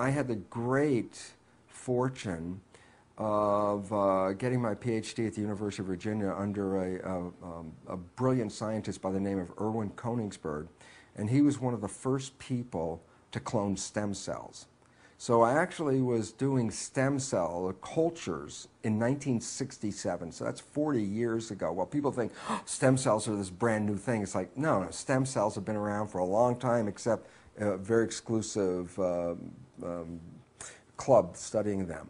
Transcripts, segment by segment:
I had the great fortune of getting my PhD at the University of Virginia under a brilliant scientist by the name of Erwin Koenigsberg, and he was one of the first people to clone stem cells. So I actually was doing stem cell cultures in 1967, so that's 40 years ago. Well, people think, oh, stem cells are this brand new thing. It's like, no, stem cells have been around for a long time, except a very exclusive club studying them.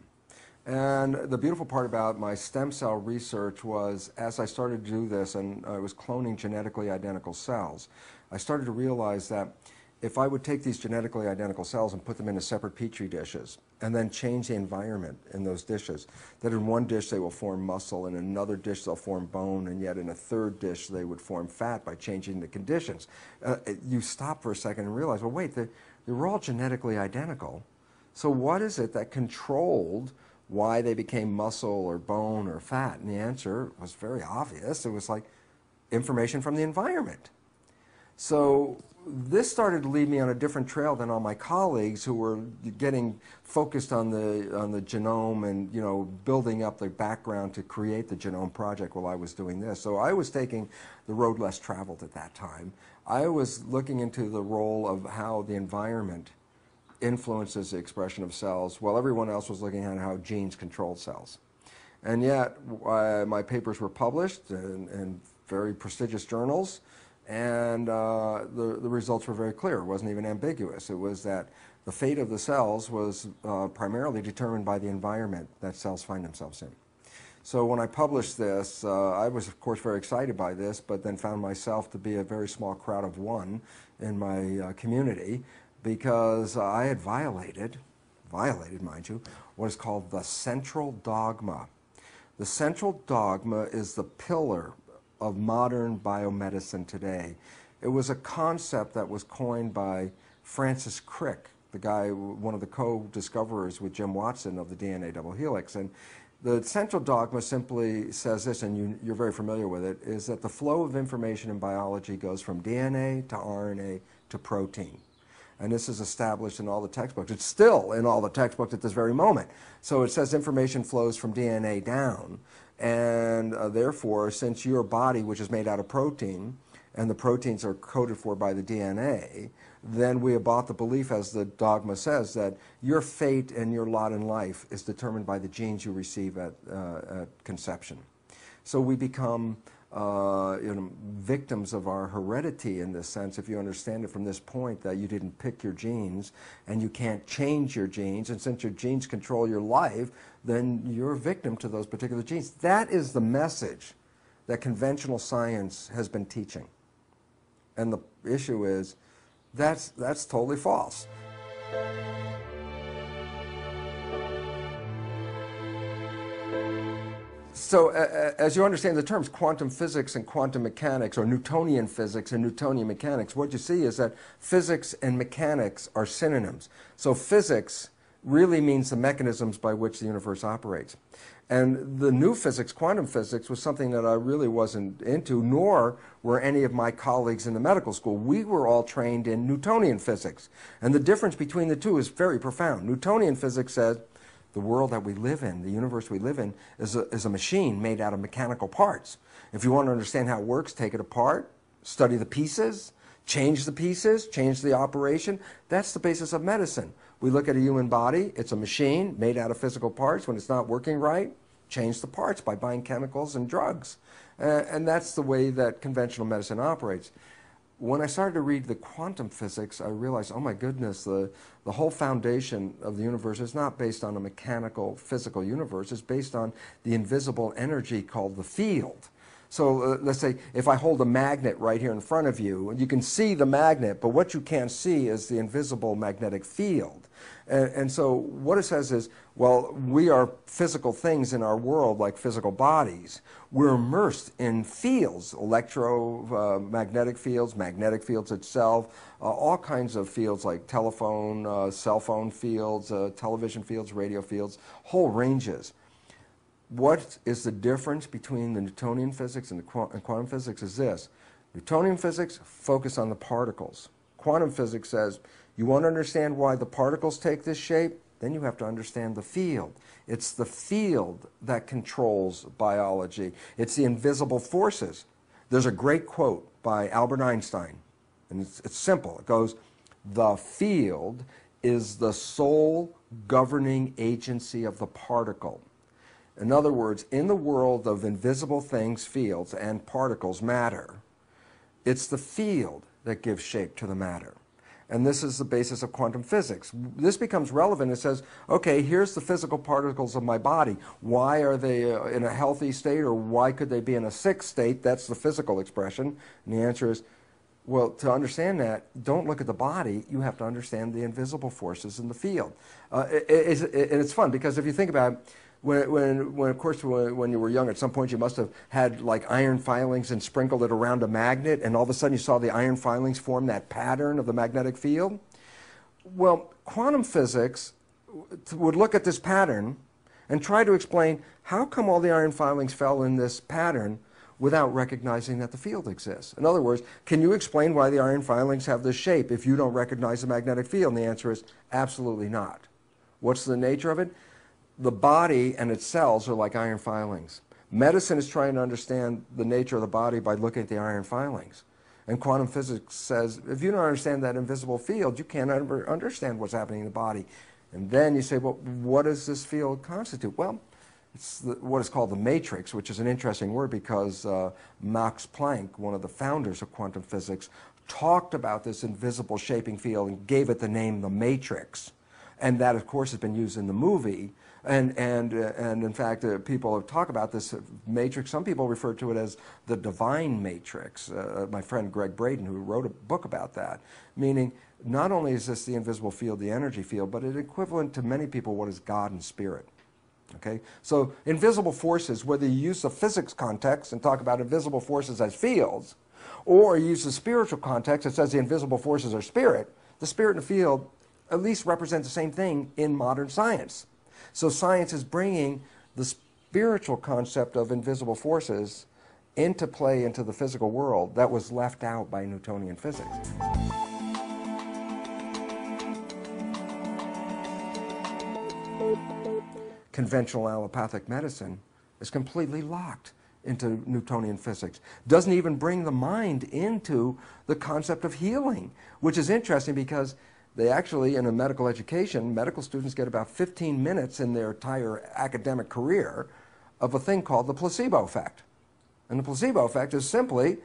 And the beautiful part about my stem cell research was, as I started to do this and I was cloning genetically identical cells, I started to realize that if I would take these genetically identical cells and put them into separate petri dishes and then change the environment in those dishes, that in one dish they will form muscle, in another dish they'll form bone, and yet in a third dish they would form fat by changing the conditions. You stop for a second and realize, well, wait, they were all genetically identical. So what is it that controlled why they became muscle or bone or fat? And the answer was very obvious. It was like information from the environment. So this started to lead me on a different trail than all my colleagues who were getting focused on the genome and, you know, building up the background to create the genome project while I was doing this. So I was taking the road less traveled at that time. I was looking into the role of how the environment influences the expression of cells, while everyone else was looking at how genes control cells. And yet my papers were published in very prestigious journals, and the results were very clear. It wasn't even ambiguous. It was that the fate of the cells was primarily determined by the environment that cells find themselves in. So when I published this, I was of course very excited by this, but then found myself to be a very small crowd of one in my community, because I had violated, mind you, what is called the central dogma. The central dogma is the pillar of modern biomedicine today. It was a concept that was coined by Francis Crick, the guy, one of the co-discoverers with Jim Watson of the DNA double helix. And the central dogma simply says this, and you're very familiar with it, is that the flow of information in biology goes from DNA to RNA to protein. And this is established in all the textbooks. It's still in all the textbooks at this very moment. So it says information flows from DNA down. And therefore, since your body, which is made out of protein, and the proteins are coded for by the DNA, then we have bought the belief, as the dogma says, that your fate and your lot in life is determined by the genes you receive at conception. So we become victims of our heredity in this sense, if you understand it from this point, that you didn't pick your genes and you can't change your genes, and since your genes control your life, then you're a victim to those particular genes. That is the message that conventional science has been teaching. And the issue is, that's totally false. So as you understand the terms quantum physics and quantum mechanics, or Newtonian physics and Newtonian mechanics, what you see is that physics and mechanics are synonyms. So physics really means the mechanisms by which the universe operates. And the new physics, quantum physics, was something that I really wasn't into, nor were any of my colleagues in the medical school. We were all trained in Newtonian physics. And the difference between the two is very profound. Newtonian physics said, the world that we live in, the universe we live in, is a machine made out of mechanical parts. If you want to understand how it works, take it apart, study the pieces, change the operation. That's the basis of medicine. We look at a human body, it's a machine made out of physical parts. When it's not working right, change the parts by buying chemicals and drugs. And that's the way that conventional medicine operates. When I started to read the quantum physics, I realized, oh my goodness, the whole foundation of the universe is not based on a mechanical, physical universe. It's based on the invisible energy called the field. So let's say if I hold a magnet right here in front of you, and you can see the magnet, but what you can't see is the invisible magnetic field. And so what it says is, well, we are physical things in our world, like physical bodies. We're immersed in fields, electromagnetic fields, magnetic fields itself, all kinds of fields like telephone, cell phone fields, television fields, radio fields, whole ranges. What is the difference between the Newtonian physics and quantum physics is this. Newtonian physics focus on the particles. Quantum physics says You want to understand why the particles take this shape? Then you have to understand the field. It's the field that controls biology. It's the invisible forces. There's a great quote by Albert Einstein, and it's simple. It goes, "The field is the sole governing agency of the particle." In other words, in the world of invisible things, fields, and particles, matter, it's the field that gives shape to the matter. And this is the basis of quantum physics. This becomes relevant. It says, okay, here's the physical particles of my body. Why are they in a healthy state, or why could they be in a sick state? That's the physical expression. And the answer is, well, to understand that, don't look at the body. You have to understand the invisible forces in the field. And it's fun, because if you think about it, of course, when you were young, at some point you must have had like iron filings and sprinkled it around a magnet, and all of a sudden you saw the iron filings form that pattern of the magnetic field. Well, quantum physics would look at this pattern and try to explain how come all the iron filings fell in this pattern without recognizing that the field exists. In other words, can you explain why the iron filings have this shape if you don't recognize the magnetic field? And the answer is absolutely not. What's the nature of it? The body and its cells are like iron filings. Medicine is trying to understand the nature of the body by looking at the iron filings. And quantum physics says, if you don't understand that invisible field, you can't understand what's happening in the body. And then you say, well, what does this field constitute? Well, it's what is called the matrix, which is an interesting word because Max Planck, one of the founders of quantum physics, talked about this invisible shaping field and gave it the name the matrix. And that, of course, has been used in the movie. And in fact, people have talked about this matrix. Some people refer to it as the divine matrix. My friend Greg Braden, who wrote a book about that, meaning not only is this the invisible field, the energy field, but it's equivalent to many people what is God and spirit. Okay? So invisible forces, whether you use the physics context and talk about invisible forces as fields, or you use the spiritual context that says the invisible forces are spirit, the spirit and the field at least represent the same thing in modern science. So science is bringing the spiritual concept of invisible forces into play into the physical world that was left out by Newtonian physics. Conventional allopathic medicine is completely locked into Newtonian physics. Doesn't even bring the mind into the concept of healing, which is interesting because they actually, in a medical education, medical students get about 15 minutes in their entire academic career of a thing called the placebo effect. And the placebo effect is simply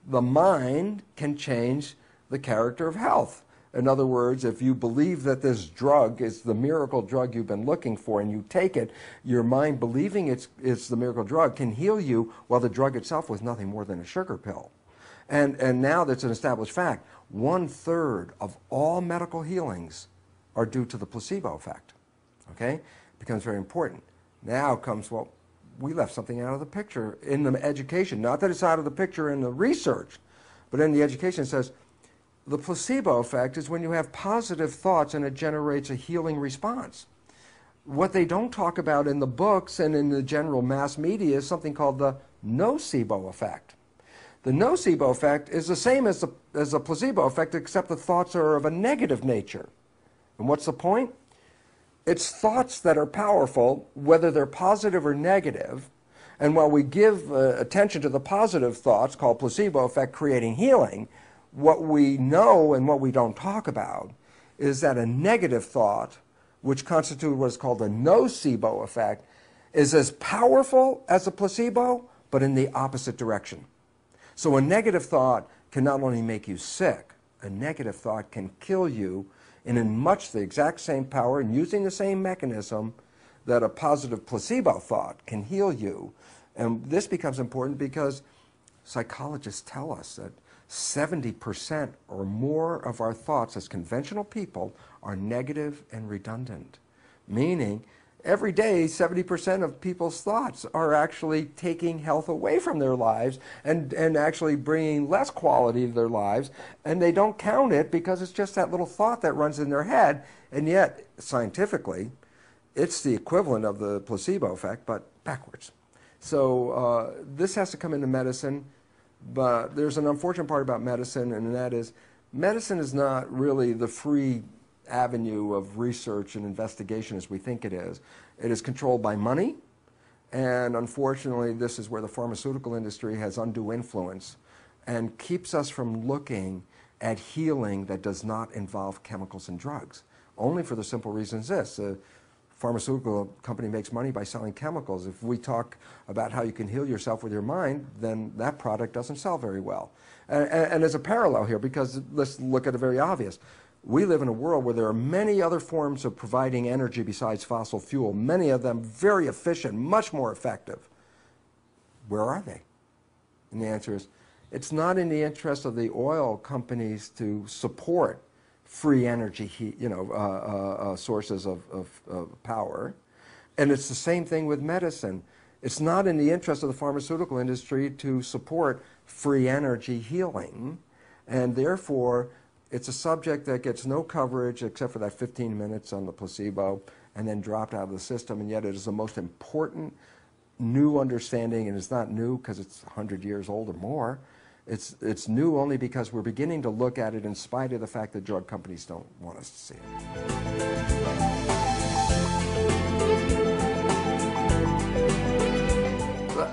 the mind can change the character of health. In other words, if you believe that this drug is the miracle drug you've been looking for and you take it, your mind believing it's the miracle drug can heal you, while the drug itself was nothing more than a sugar pill. And now that's an established fact. 1/3 of all medical healings are due to the placebo effect. Okay? It becomes very important. Now comes, well, we left something out of the picture in the education. Not that it's out of the picture in the research, but in the education it says the placebo effect is when you have positive thoughts and it generates a healing response. What they don't talk about in the books and in the general mass media is something called the nocebo effect. The nocebo effect is the same as the placebo effect, except the thoughts are of a negative nature. And what's the point? It's thoughts that are powerful, whether they're positive or negative. And while we give attention to the positive thoughts, called placebo effect, creating healing, what we know and what we don't talk about is that a negative thought, which constitutes what is called a nocebo effect, is as powerful as a placebo, but in the opposite direction. So a negative thought can not only make you sick, a negative thought can kill you, and in much the exact same power and using the same mechanism that a positive placebo thought can heal you. And this becomes important because psychologists tell us that 70% or more of our thoughts as conventional people are negative and redundant, meaning every day, 70% of people's thoughts are actually taking health away from their lives and actually bringing less quality to their lives, and they don't count it because it's just that little thought that runs in their head, and yet, scientifically, it's the equivalent of the placebo effect, but backwards. So this has to come into medicine, but there's an unfortunate part about medicine, and that is Medicine is not really the free avenue of research and investigation as we think it is. It is controlled by money, and unfortunately this is where the pharmaceutical industry has undue influence and keeps us from looking at healing that does not involve chemicals and drugs. Only for the simple reason this: a pharmaceutical company makes money by selling chemicals. If we talk about how you can heal yourself with your mind, then that product doesn't sell very well. And there's a parallel here, because let's look at the very obvious. We live in a world where there are many other forms of providing energy besides fossil fuel, many of them very efficient, much more effective. Where are they? And the answer is, it's not in the interest of the oil companies to support free energy, sources of power. And it's the same thing with medicine. It's not in the interest of the pharmaceutical industry to support free energy healing. And therefore, it's a subject that gets no coverage except for that 15 minutes on the placebo and then dropped out of the system. And yet it is the most important new understanding, and it's not new because it's 100 years old or more. It's new only because we're beginning to look at it in spite of the fact that drug companies don't want us to see it.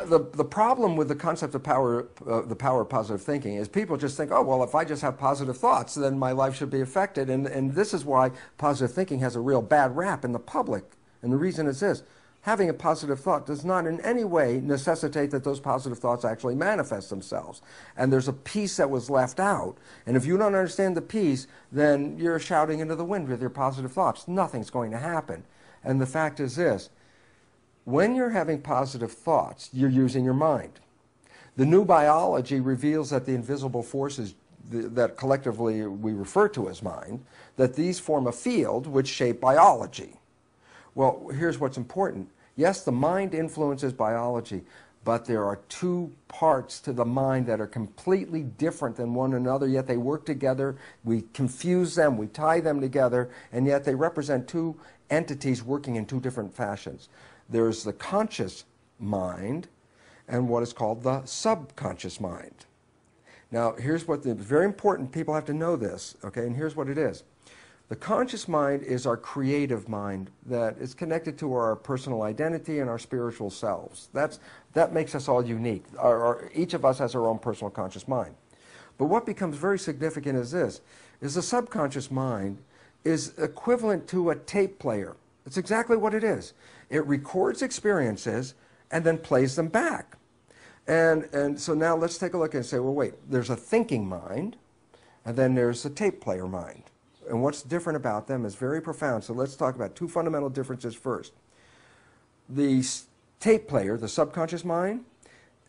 The problem with the concept of power, the power of positive thinking, is people just think, oh, well, if I just have positive thoughts, then my life should be affected. And this is why positive thinking has a real bad rap in the public. And the reason is this: having a positive thought does not in any way necessitate that those positive thoughts actually manifest themselves. And there's a piece that was left out. And if you don't understand the piece, then you're shouting into the wind with your positive thoughts. Nothing's going to happen. And the fact is this: when you're having positive thoughts, you're using your mind. The new biology reveals that the invisible forces that collectively we refer to as mind, that these form a field which shape biology. Well, here's what's important. Yes, the mind influences biology, but there are two parts to the mind that are completely different than one another, yet they work together. We confuse them, we tie them together, and yet they represent two entities working in two different fashions. There's the conscious mind and what is called the subconscious mind. Now, here's what it's very important. People have to know this, okay? And here's what it is. The conscious mind is our creative mind that is connected to our personal identity and our spiritual selves. That makes us all unique. Each of us has our own personal conscious mind. But what becomes very significant is this: is the subconscious mind is equivalent to a tape player. It's exactly what it is. It records experiences and then plays them back. And so now let's take a look and say, well, wait, there's a thinking mind, and then there's a tape player mind. And what's different about them is very profound. So let's talk about two fundamental differences first. The tape player, the subconscious mind,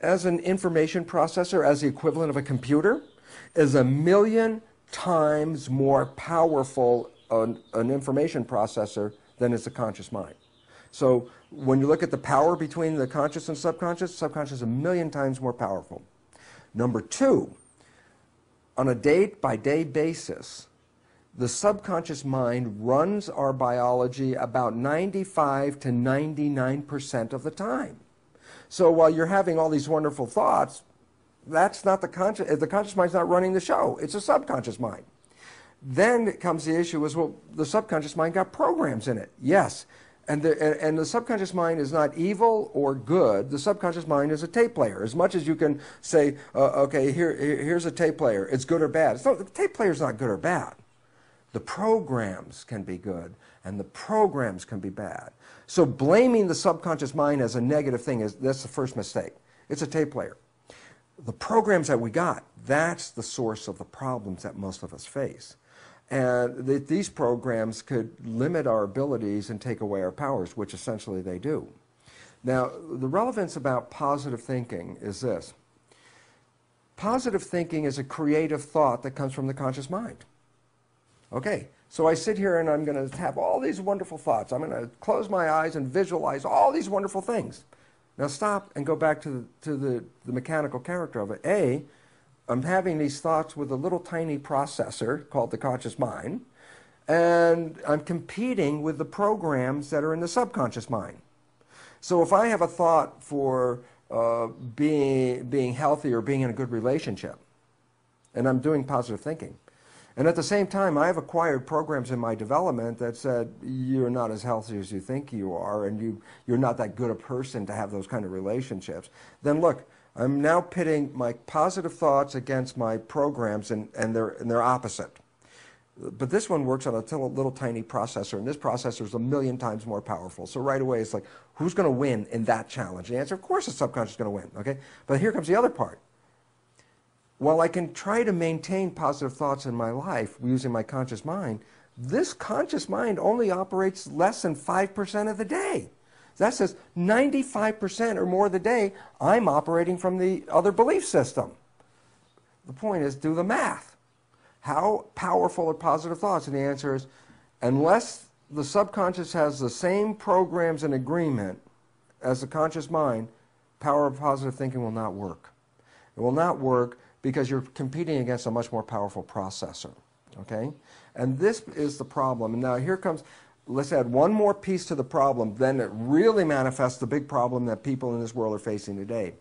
as an information processor, as the equivalent of a computer, is 1,000,000 times more powerful an information processor than is the conscious mind. So when you look at the power between the conscious and subconscious is 1,000,000 times more powerful. Number two, on a day-by-day basis, the subconscious mind runs our biology about 95 to 99% of the time. So while you're having all these wonderful thoughts, that's not the conscious mind's not running the show. It's a subconscious mind. Then comes the issue is, well, the subconscious mind got programs in it. Yes. And the subconscious mind is not evil or good. The subconscious mind is a tape player. As much as you can say, okay, here's a tape player. It's good or bad. The tape player is not good or bad. The programs can be good, and the programs can be bad. So blaming the subconscious mind as a negative thing, that's the first mistake. It's a tape player. The programs that we got, that's the source of the problems that most of us face. And these programs could limit our abilities and take away our powers, which essentially they do. Now, the relevance about positive thinking is this. Positive thinking is a creative thought that comes from the conscious mind. Okay, so I sit here and I'm going to have all these wonderful thoughts. I'm going to close my eyes and visualize all these wonderful things. Now stop and go back to the mechanical character of it. I'm having these thoughts with a little tiny processor called the conscious mind, and I'm competing with the programs that are in the subconscious mind. So if I have a thought for being healthy or being in a good relationship, and I'm doing positive thinking, And at the same time, I have acquired programs in my development that said, you're not as healthy as you think you are, and you're not that good a person to have those kind of relationships. Then look, I'm now pitting my positive thoughts against my programs, and they're opposite. But this one works on a little tiny processor, and this processor is 1,000,000 times more powerful. So right away, it's like, who's going to win in that challenge? The answer, of course, the subconscious is going to win. Okay, but here comes the other part. While I can try to maintain positive thoughts in my life using my conscious mind, this conscious mind only operates less than 5% of the day. That says 95% or more of the day, I'm operating from the other belief system. The point is, do the math. How powerful are positive thoughts? And the answer is, unless the subconscious has the same programs and agreement as the conscious mind, power of positive thinking will not work. It will not work because you're competing against a much more powerful processor. Okay? And this is the problem. And now here comes, let's add one more piece to the problem, then it really manifests the big problem that people in this world are facing today.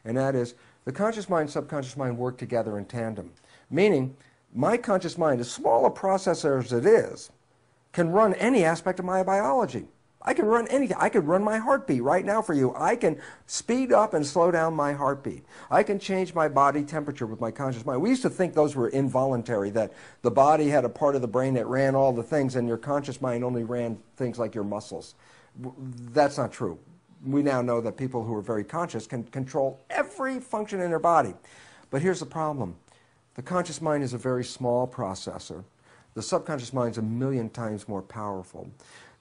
And that is, the conscious mind and subconscious mind work together in tandem. Meaning, my conscious mind, as small a processor as it is, can run any aspect of my biology. I can run anything. I could run my heartbeat right now for you. I can speed up and slow down my heartbeat. I can change my body temperature with my conscious mind. We used to think those were involuntary, that the body had a part of the brain that ran all the things and your conscious mind only ran things like your muscles. That's not true. We now know that people who are very conscious can control every function in their body. But here's the problem. The conscious mind is a very small processor. The subconscious mind is 1,000,000 times more powerful.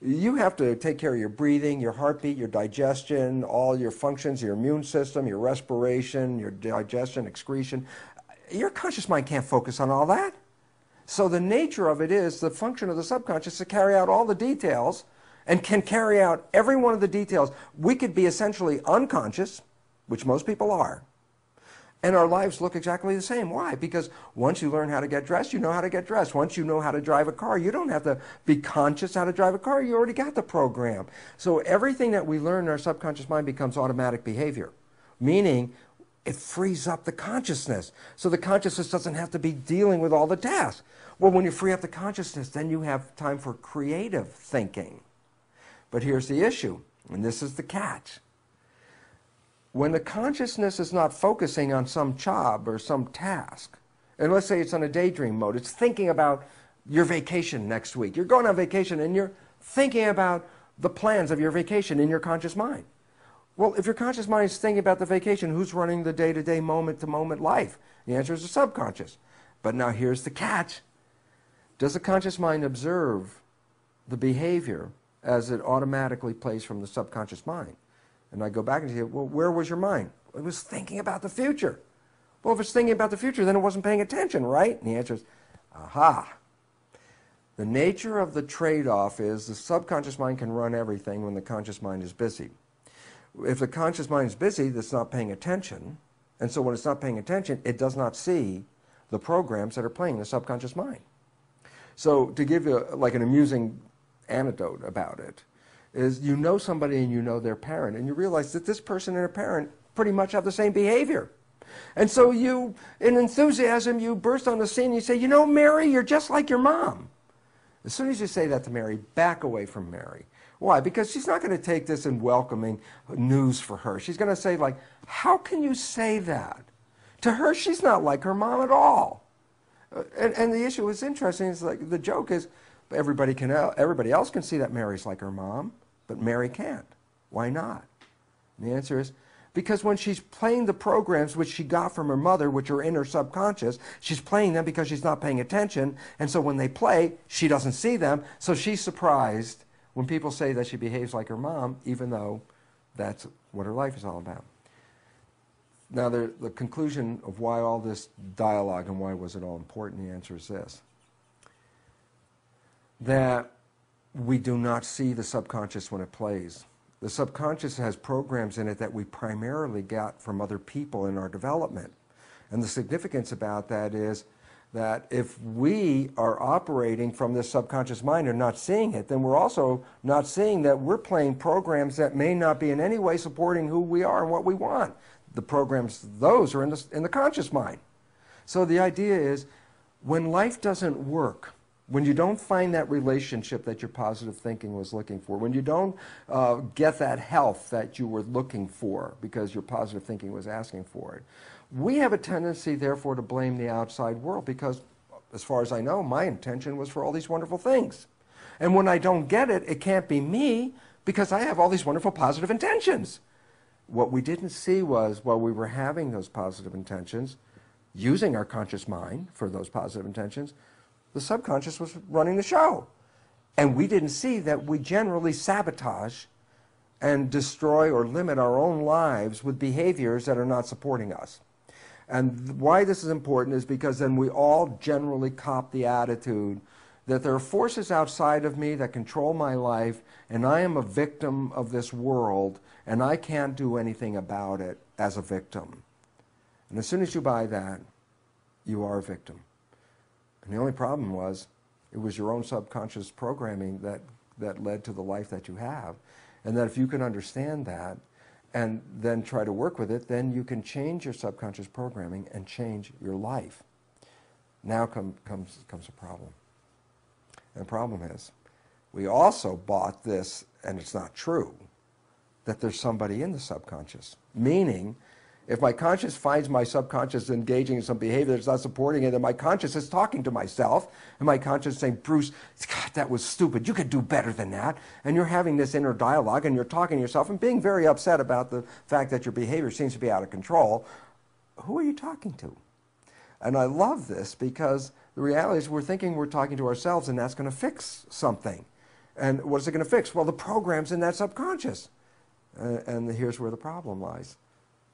You have to take care of your breathing, your heartbeat, your digestion, all your functions, your immune system, your respiration, your digestion, excretion. Your conscious mind can't focus on all that. So the nature of it is the function of the subconscious to carry out all the details and can carry out every one of the details. We could be essentially unconscious, which most people are, and our lives look exactly the same. Why? Because once you learn how to get dressed, you know how to get dressed. Once you know how to drive a car, you don't have to be conscious how to drive a car. You already got the program. So everything that we learn in our subconscious mind becomes automatic behavior, meaning it frees up the consciousness. So the consciousness doesn't have to be dealing with all the tasks. Well, when you free up the consciousness, then you have time for creative thinking. But here's the issue, and this is the catch. When the consciousness is not focusing on some job or some task, and let's say it's on a daydream mode, it's thinking about your vacation next week. You're going on vacation and you're thinking about the plans of your vacation in your conscious mind. Well, if your conscious mind is thinking about the vacation, who's running the day-to-day, moment-to-moment life? The answer is the subconscious. But now here's the catch. Does the conscious mind observe the behavior as it automatically plays from the subconscious mind? And I go back and say, well, where was your mind? It was thinking about the future. Well, if it's thinking about the future, then it wasn't paying attention, right? And the answer is, aha. The nature of the trade-off is the subconscious mind can run everything when the conscious mind is busy. If the conscious mind is busy, that's not paying attention. And so when it's not paying attention, it does not see the programs that are playing in the subconscious mind. So to give you like an amusing anecdote about it, is you know somebody and you know their parent, and you realize that this person and their parent pretty much have the same behavior. And so you, in enthusiasm, you burst on the scene and you say, you know, Mary, you're just like your mom. As soon as you say that to Mary, back away from Mary. Why? Because she's not going to take this in welcoming news for her. She's going to say, like, how can you say that? To her, she's not like her mom at all. And the issue is interesting. It's like the joke is, everybody else can see that Mary's like her mom, but Mary can't. Why not? And the answer is, because when she's playing the programs which she got from her mother, which are in her subconscious, she's playing them because she's not paying attention, and so when they play, she doesn't see them, so she's surprised when people say that she behaves like her mom, even though that's what her life is all about. Now, the conclusion of why all this dialogue and why was it all important, the answer is this. That we do not see the subconscious when it plays. The subconscious has programs in it that we primarily got from other people in our development. And the significance about that is that if we are operating from this subconscious mind and not seeing it, then we're also not seeing that we're playing programs that may not be in any way supporting who we are and what we want. The programs, those are in the conscious mind. So the idea is, When life doesn't work, when you don't find that relationship that your positive thinking was looking for, when you don't get that health that you were looking for because your positive thinking was asking for it, we have a tendency, therefore, to blame the outside world because, as far as I know, my intention was for all these wonderful things. And when I don't get it, it can't be me because I have all these wonderful positive intentions. What we didn't see was, while we were having those positive intentions, using our conscious mind for those positive intentions, the subconscious was running the show. And we didn't see that we generally sabotage and destroy or limit our own lives with behaviors that are not supporting us. And why this is important is because then we all generally cop the attitude that there are forces outside of me that control my life, and I am a victim of this world, and I can't do anything about it as a victim. And as soon as you buy that, you are a victim. And the only problem was, it was your own subconscious programming that led to the life that you have. And that if you can understand that, and then try to work with it, then you can change your subconscious programming and change your life. Now comes a problem. And the problem is, we also bought this, and it's not true, that there's somebody in the subconscious. Meaning, if my conscious finds my subconscious engaging in some behavior that's not supporting it, then my conscious is talking to myself, and my conscious is saying, Bruce, God, that was stupid. You could do better than that. And you're having this inner dialogue, and you're talking to yourself and being very upset about the fact that your behavior seems to be out of control. Who are you talking to? And I love this because the reality is we're thinking we're talking to ourselves, and that's going to fix something. And what is it going to fix? Well, the program's in that subconscious. And here's where the problem lies.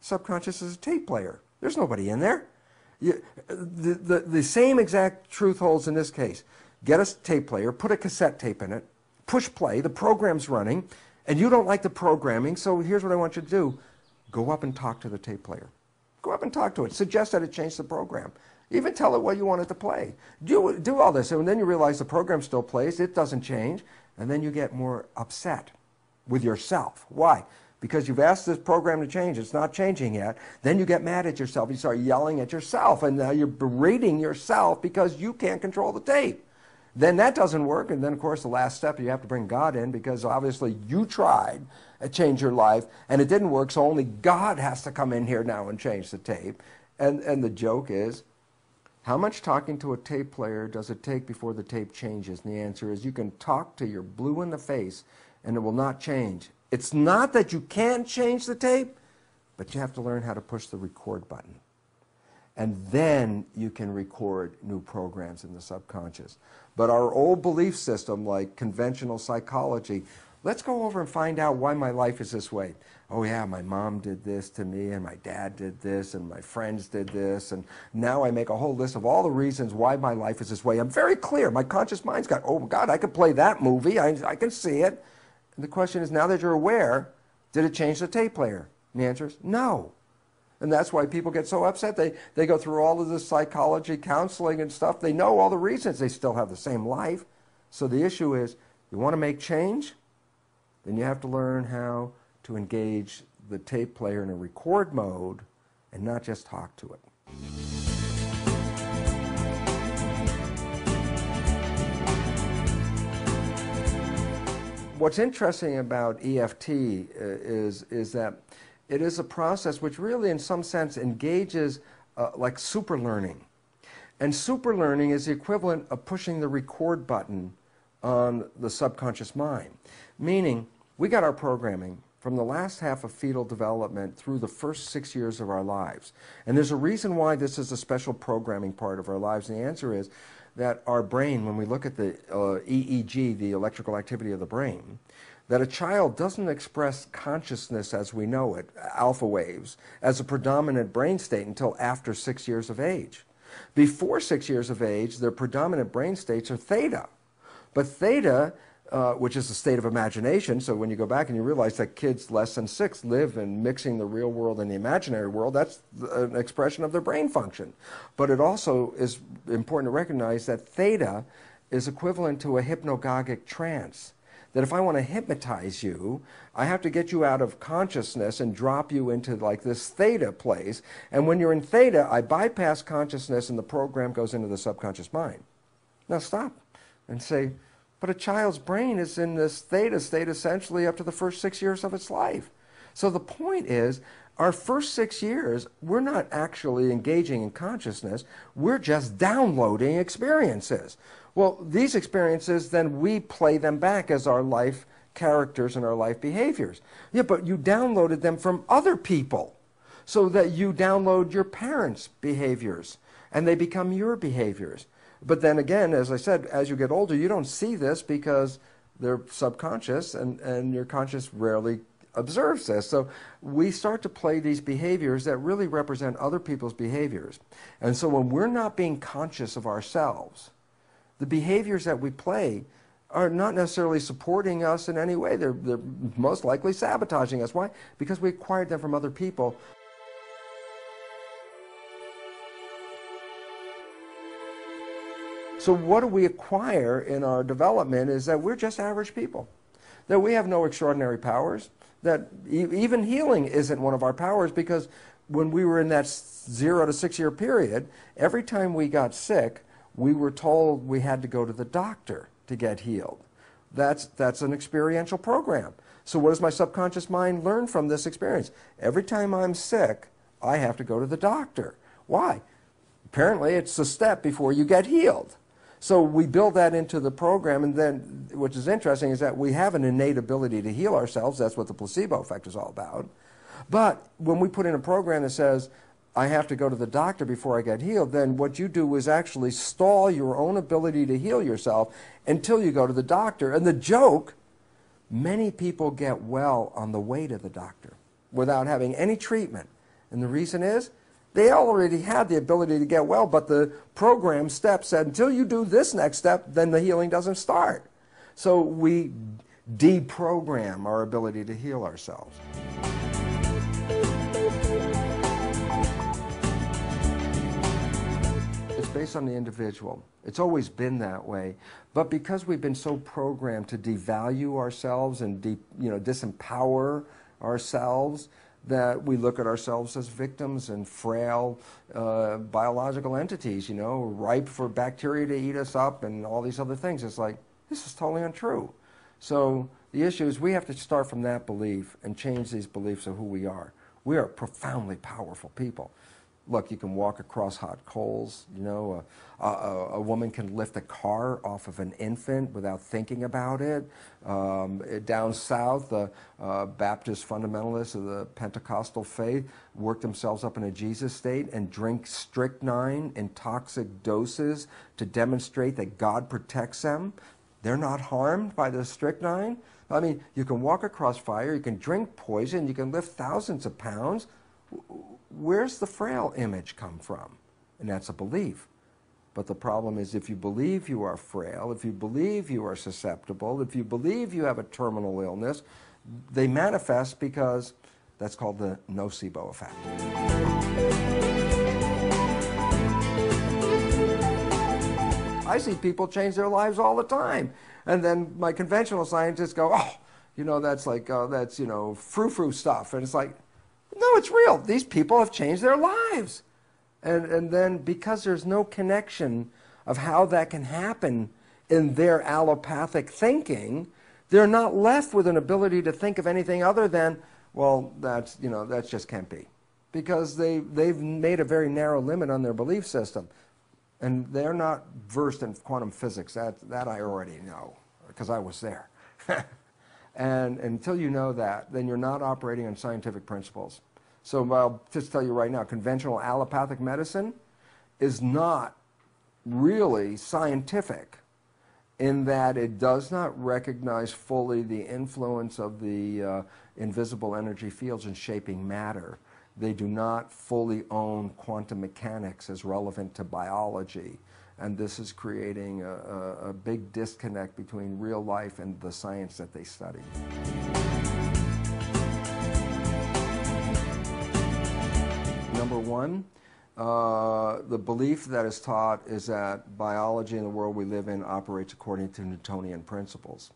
Subconscious is a tape player. There's nobody in there. The same exact truth holds in this case. Get a tape player, put a cassette tape in it, push play, the program's running, and you don't like the programming, so here's what I want you to do. Go up and talk to the tape player. Go up and talk to it. Suggest that it change the program. Even tell it what you want it to play. Do all this, and then you realize the program still plays, it doesn't change, and then you get more upset with yourself. Why? Because you've asked this program to change, it's not changing yet. Then you get mad at yourself, you start yelling at yourself, and now you're berating yourself because you can't control the tape. Then that doesn't work, and then of course the last step, you have to bring God in because obviously you tried to change your life, and it didn't work, so only God has to come in here now and change the tape. And the joke is, how much talking to a tape player does it take before the tape changes? And the answer is, you can talk till you're blue in the face, and it will not change. It's not that you can't change the tape, but you have to learn how to push the record button. And then you can record new programs in the subconscious. But our old belief system, like conventional psychology, let's go over and find out why my life is this way. Oh yeah, my mom did this to me, and my dad did this, and my friends did this, and now I make a whole list of all the reasons why my life is this way. I'm very clear. My conscious mind's got, oh God, I could play that movie. I can see it. And the question is, now that you're aware, did it change the tape player? And the answer is no. And that's why people get so upset. They go through all of this psychology, counseling and stuff. They know all the reasons. They still have the same life. So the issue is, you want to make change? Then you have to learn how to engage the tape player in a record mode and not just talk to it. What's interesting about EFT is that it is a process which really in some sense engages like super learning. And super learning is the equivalent of pushing the record button on the subconscious mind. Meaning, we got our programming from the last half of fetal development through the first 6 years of our lives. And there's a reason why this is a special programming part of our lives. And the answer is that our brain, when we look at the EEG, the electrical activity of the brain, that a child doesn't express consciousness as we know it, alpha waves, as a predominant brain state until after 6 years of age. Before 6 years of age, their predominant brain states are theta. But theta, which is a state of imagination, so when you go back and you realize that kids less than 6 live in mixing the real world and the imaginary world, that's an expression of their brain function. But it also is important to recognize that theta is equivalent to a hypnagogic trance. that if I want to hypnotize you, I have to get you out of consciousness and drop you into like this theta place. And when you're in theta, I bypass consciousness and the program goes into the subconscious mind. Now stop and say, but a child's brain is in this theta state essentially up to the first 6 years of its life. So the point is, our first 6 years, we're not actually engaging in consciousness. We're just downloading experiences. Well, these experiences, then we play them back as our life characters and our life behaviors. Yeah, but you downloaded them from other people, so that you download your parents' behaviors, and they become your behaviors. But then again, as I said, as you get older, you don't see this because they're subconscious, and your conscious rarely observes this. So we start to play these behaviors that really represent other people's behaviors. And so when we're not being conscious of ourselves, the behaviors that we play are not necessarily supporting us in any way. They're most likely sabotaging us. Why? Because we acquired them from other people. So what do we acquire in our development is that we're just average people, that we have no extraordinary powers, that even healing isn't one of our powers, because when we were in that 0 to 6 year period, every time we got sick, we were told we had to go to the doctor to get healed. That's an experiential program. So what does my subconscious mind learn from this experience? Every time I'm sick, I have to go to the doctor. Why? Apparently it's a step before you get healed. So we build that into the program, and then, which is interesting, is that we have an innate ability to heal ourselves. That's what the placebo effect is all about. But when we put in a program that says, I have to go to the doctor before I get healed, then what you do is actually stall your own ability to heal yourself until you go to the doctor. And the joke, many people get well on the way to the doctor without having any treatment. And the reason is, they already had the ability to get well, but the program step said, until you do this next step, then the healing doesn't start. So we deprogram our ability to heal ourselves. It's based on the individual. It's always been that way. But because we've been so programmed to devalue ourselves and disempower ourselves, that we look at ourselves as victims and frail biological entities, ripe for bacteria to eat us up and all these other things. It's like, this is totally untrue. So the issue is we have to start from that belief and change these beliefs of who we are. We are profoundly powerful people. Look, you can walk across hot coals, a woman can lift a car off of an infant without thinking about it. Down south, the Baptist fundamentalists of the Pentecostal faith work themselves up in a Jesus state and drink strychnine in toxic doses to demonstrate that God protects them. They're not harmed by the strychnine. I mean, you can walk across fire, you can drink poison, you can lift thousands of pounds. Where's the frail image come from? And that's a belief. But the problem is, if you believe you are frail, if you believe you are susceptible, if you believe you have a terminal illness, they manifest because that's called the nocebo effect. I see people change their lives all the time. And then my conventional scientists go, that's frou-frou stuff. And it's like, no, it's real. These people have changed their lives. And then because there's no connection of how that can happen in their allopathic thinking, they're not left with an ability to think of anything other than, well, that just can't be. Because they've made a very narrow limit on their belief system. And they're not versed in quantum physics. That I already know, because I was there. And until you know that, then you're not operating on scientific principles. So I'll just tell you right now, conventional allopathic medicine is not really scientific in that it does not recognize fully the influence of the invisible energy fields in shaping matter. They do not fully own quantum mechanics as relevant to biology. And this is creating a big disconnect between real life and the science that they study. Number one, the belief that is taught is that biology in the world we live in operates according to Newtonian principles.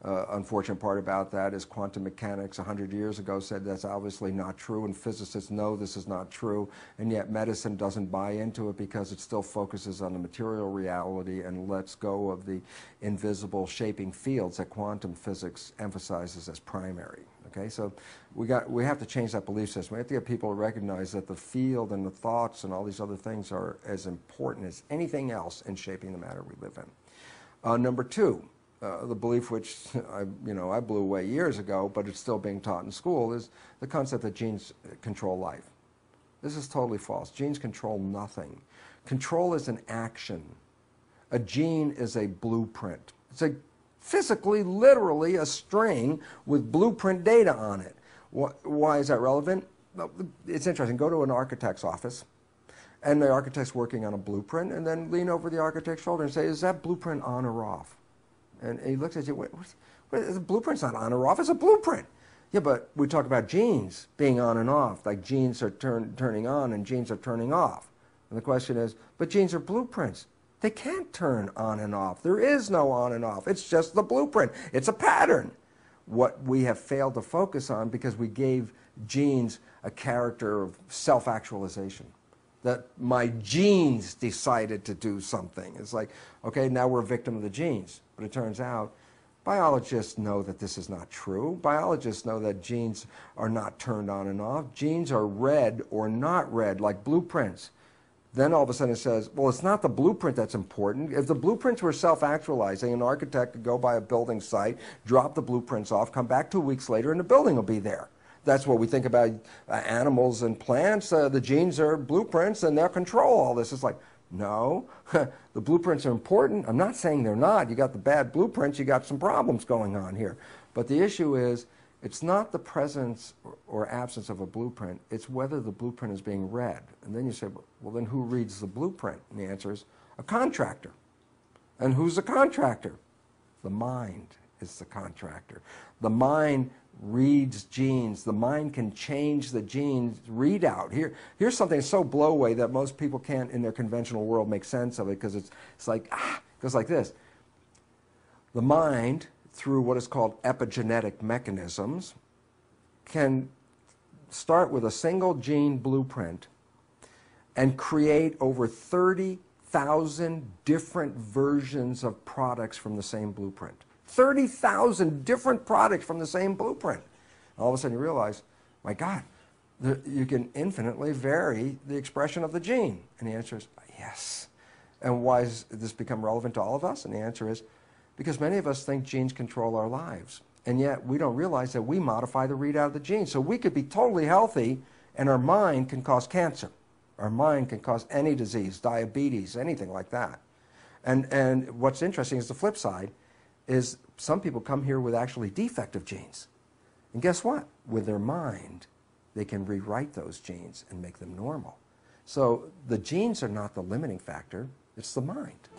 Unfortunate part about that is quantum mechanics 100 years ago said that's obviously not true, and physicists know this is not true, and yet medicine doesn't buy into it because it still focuses on the material reality and lets go of the invisible shaping fields that quantum physics emphasizes as primary. Okay, so we have to change that belief system. We have to get people to recognize that the field and the thoughts and all these other things are as important as anything else in shaping the matter we live in. Number two, the belief which I blew away years ago, but it's still being taught in school, is the concept that genes control life. This is totally false. Genes control nothing. Control is an action. A gene is a blueprint. It's a physically, literally a string with blueprint data on it. Why is that relevant? It's interesting. Go to an architect's office, and the architect's working on a blueprint, and then lean over the architect's shoulder and say, is that blueprint on or off? And he looks at you, the blueprint's not on or off, it's a blueprint. Yeah, but we talk about genes being on and off, like genes are turning on and genes are turning off. And the question is, but genes are blueprints. They can't turn on and off. There is no on and off. It's just the blueprint. It's a pattern. What we have failed to focus on because we gave genes a character of self-actualization. That my genes decided to do something. It's like, okay, now we're a victim of the genes. But it turns out biologists know that this is not true. Biologists know that genes are not turned on and off. Genes are read or not read, like blueprints. Then all of a sudden it says, well, it's not the blueprint that's important. If the blueprints were self-actualizing, an architect could go by a building site, drop the blueprints off, come back 2 weeks later, and the building will be there. That's what we think about animals and plants. The genes are blueprints, and they'll control all this. It's like, no, the blueprints are important. I'm not saying they're not. You got the bad blueprints, you got some problems going on here. But the issue is, it's not the presence or absence of a blueprint, it's whether the blueprint is being read. And then you say, well, then who reads the blueprint? And the answer is a contractor. And who's the contractor? The mind is the contractor. The mind reads genes. The mind can change the genes readout. Here's something so blow away that most people can't, in their conventional world, make sense of it, because it's like, it goes like this. The mind, through what is called epigenetic mechanisms, can start with a single gene blueprint and create over 30,000 different versions of products from the same blueprint. 30,000 different products from the same blueprint. All of a sudden you realize, my God, you can infinitely vary the expression of the gene. And the answer is yes. And why has this become relevant to all of us? And the answer is because many of us think genes control our lives. And yet we don't realize that we modify the readout of the gene. So we could be totally healthy and our mind can cause cancer. Our mind can cause any disease, diabetes, anything like that. And what's interesting is the flip side is some people come here with actually defective genes. And guess what? With their mind, they can rewrite those genes and make them normal. So the genes are not the limiting factor, it's the mind.